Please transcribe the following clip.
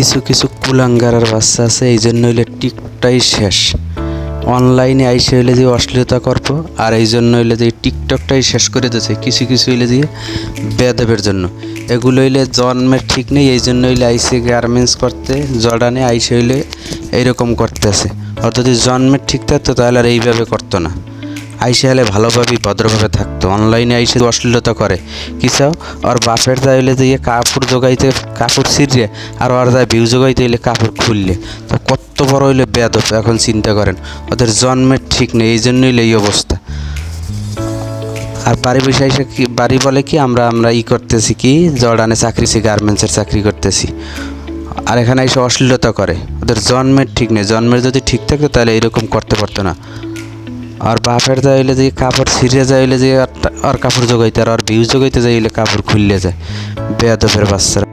কিছু কিছু কুলাঙ্গারের বাচ্চা আছে, এই জন্য হইলে টিকটাই শেষ। অনলাইনে আইসে হইলে যে অশ্লীলতা করবো, আর এই জন্য হইলে যে টিকটকটাই শেষ করে দিয়েছে কিছু কিছু হইলে দিয়ে বেয়াদবের জন্য। এগুলো হইলে জন্মের ঠিক নেই, এই জন্য হইলে আইসে গার্মেন্টস করতে, জর্ডানে আইসে হইলে এইরকম করতেছে। অর্থাৎ যদি জন্মের ঠিক থাকতো তাহলে আর এইভাবে করতো না, আইসে হলে ভালোভাবেই ভদ্রভাবে থাকতো। অনলাইনে আইসে অশ্লীলতা করে কিছু, আর বাপের যা হইলে দিয়ে কাপড় জোগাইতে কাপড় ছিঁড়ে, আর ওর যা ভিউ জোগাইতে হইলে কাপড় খুললে, তো কত বড় হইলে বেয়াদব এখন চিন্তা করেন। ওদের জন্মের ঠিক নেই, এই জন্যই হইলে এই অবস্থা। আর বাড়ি বসে এসে কি বাড়ি বলে কি আমরা করতেছি কি জর্ডানে চাকরিছি, গার্মেন্টসের চাকরি করতেছি, আর এখানে এসে অশ্লীলতা করে। ওদের জন্মের ঠিক নেই, জন্মের যদি ঠিক থাকতো তাহলে এরকম করতে পারতো না। আর বাপের যাইলে যে কাপড় ছিঁড়ে যাইলে যে আর কাপড় জোগাইতে, আর ভিউ জোগাইতে যাইলে কাপড় খুললে যায়, বেয়াদবের বাচ্চারা।